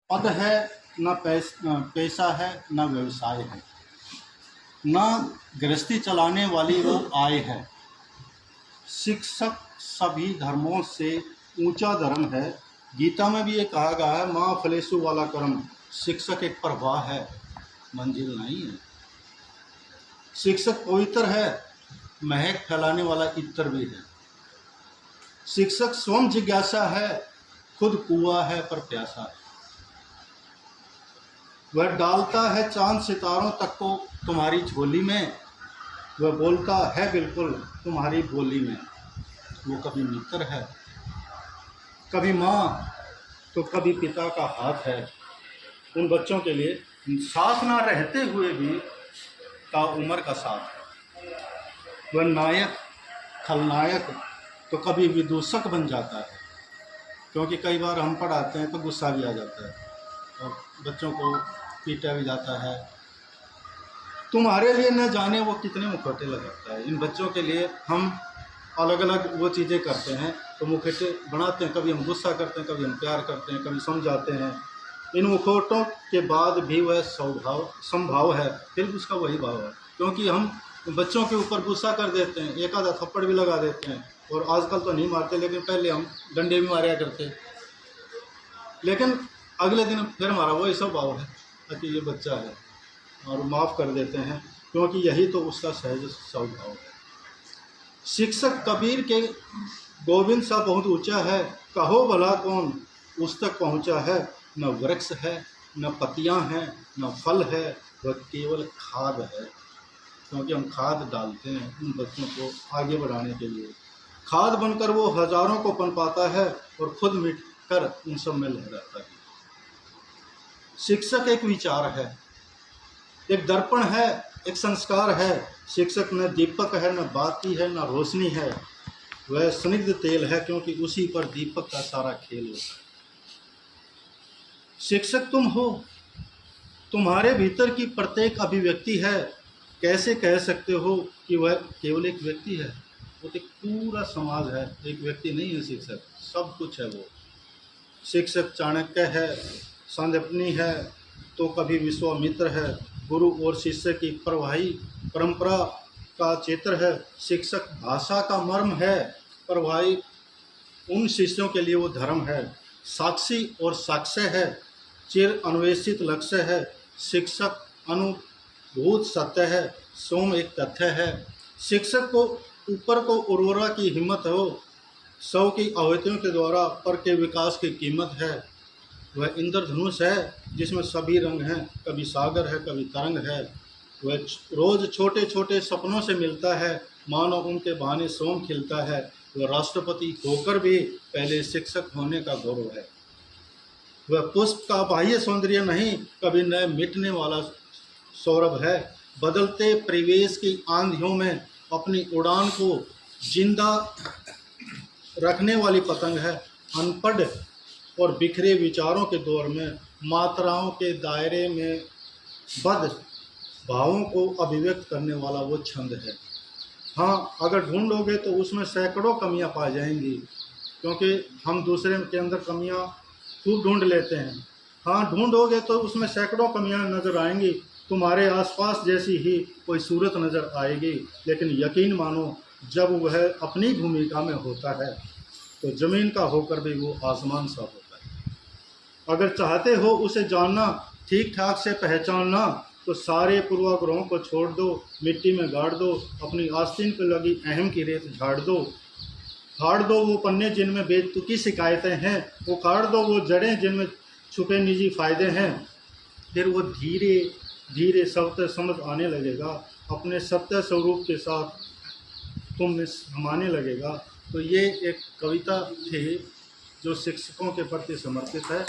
पद है, न पैसा है, न व्यवसाय है, न गृहस्थी चलाने वाली वो आय है। शिक्षक सभी धर्मों से ऊंचा धर्म है। गीता में भी ये कहा गया है, माँ फलेशु वाला कर्म। शिक्षक एक प्रवाह है, मंजिल नहीं है। शिक्षक पवित्र है, महक फैलाने वाला इत्र भी है। शिक्षक स्वयं जिज्ञासा है, खुद कुआं है पर प्यासा है। वह डालता है चांद सितारों तक को तुम्हारी झोली में, वह बोलता है बिल्कुल तुम्हारी बोली में। वो कभी मित्र है, कभी माँ, तो कभी पिता का हाथ है। उन बच्चों के लिए साथ ना रहते हुए भी ताउम्र का साथ है। वह नायक, खलनायक, तो कभी विदूषक बन जाता है, क्योंकि कई बार हम पढ़ाते हैं तो गुस्सा भी आ जाता है और बच्चों को पीटा भी जाता है। तुम्हारे लिए न जाने वो कितने मुखौटे लगाता है। इन बच्चों के लिए हम अलग अलग वो चीज़ें करते हैं, तो मुखौटे बनाते हैं। कभी हम गुस्सा करते हैं, कभी हम प्यार करते हैं, कभी समझाते हैं। इन मुखौटों के बाद भी वह संभाव है, फिर भी उसका वही भाव है। क्योंकि हम बच्चों के ऊपर गुस्सा कर देते हैं, एक आधा थप्पड़ भी लगा देते हैं, और आजकल तो नहीं मारते, लेकिन पहले हम डंडे भी मारा करते। लेकिन अगले दिन फिर हमारा वही स्वभाव है कि ये बच्चा है, और माफ़ कर देते हैं, क्योंकि यही तो उसका सहज स्वभाव है। शिक्षक कबीर के गोविंद सा बहुत ऊंचा है, कहो भला कौन उस तक पहुंचा है। न वृक्ष है, न पत्तियां हैं, न फल है, वह केवल खाद है। क्योंकि हम खाद डालते हैं उन बच्चों को आगे बढ़ाने के लिए। खाद बनकर वो हजारों को पनपाता है और खुद मिट कर उन सब में लहराता है। शिक्षक एक विचार है, एक दर्पण है, एक संस्कार है। शिक्षक न दीपक है, न बाती है, न रोशनी है, वह स्निग्ध तेल है, क्योंकि उसी पर दीपक का सारा खेल होता है। शिक्षक तुम हो, तुम्हारे भीतर की प्रत्येक अभिव्यक्ति है। कैसे कह सकते हो कि वह केवल एक व्यक्ति है? वो तो एक पूरा समाज है, एक व्यक्ति नहीं है शिक्षक, सब कुछ है वो। शिक्षक चाणक्य है, सांदीपनी है, तो कभी विश्वामित्र है, गुरु और शिष्य की प्रवाही परंपरा का चित्र है। शिक्षक भाषा का मर्म है, प्रवाही उन शिष्यों के लिए वो धर्म है। साक्षी और साक्ष्य है, चिर अन्वेषित लक्ष्य है। शिक्षक अनुभूत सत्य है, सोम एक तथ्य है। शिक्षक को ऊपर को उर्वरा की हिम्मत हो, सौ की आहुतियों के द्वारा पर के विकास की कीमत है। वह इंद्रधनुष है जिसमें सभी रंग हैं, कभी सागर है, कभी तरंग है। वह रोज़ छोटे छोटे सपनों से मिलता है, मानो उनके बहाने सोम खिलता है। वह राष्ट्रपति होकर भी पहले शिक्षक होने का गौरव है। वह पुष्प का बाह्य सौंदर्य नहीं, कभी न मिटने वाला सौरभ है। बदलते परिवेश की आंधियों में अपनी उड़ान को जिंदा रखने वाली पतंग है। अनपढ़ और बिखरे विचारों के दौर में मात्राओं के दायरे में बद भावों को अभिव्यक्त करने वाला वो छंद है। हाँ, अगर ढूंढोगे तो उसमें सैकड़ों कमियां पा जाएंगी, क्योंकि हम दूसरे के अंदर कमियां खूब ढूंढ लेते हैं। हाँ, ढूंढोगे तो उसमें सैकड़ों कमियां नज़र आएंगी, तुम्हारे आसपास जैसी ही कोई सूरत नज़र आएगी। लेकिन यकीन मानो, जब वह अपनी भूमिका में होता है तो ज़मीन का होकर भी वो आसमान सा होता है। अगर चाहते हो उसे जानना, ठीक ठाक से पहचानना, तो सारे पूर्वाग्रहों को छोड़ दो, मिट्टी में गाड़ दो, अपनी आस्तीन पर लगी अहम की रेत झाड़ दो। फाड़ दो वो पन्ने जिनमें बेतुकी शिकायतें हैं, वो काट दो वो जड़ें जिनमें छुपे निजी फ़ायदे हैं। फिर वो धीरे धीरे सत्य समझ आने लगेगा, अपने सत्य स्वरूप के साथ तुम में समाने लगेगा। तो ये एक कविता थी जो शिक्षकों के प्रति समर्पित है।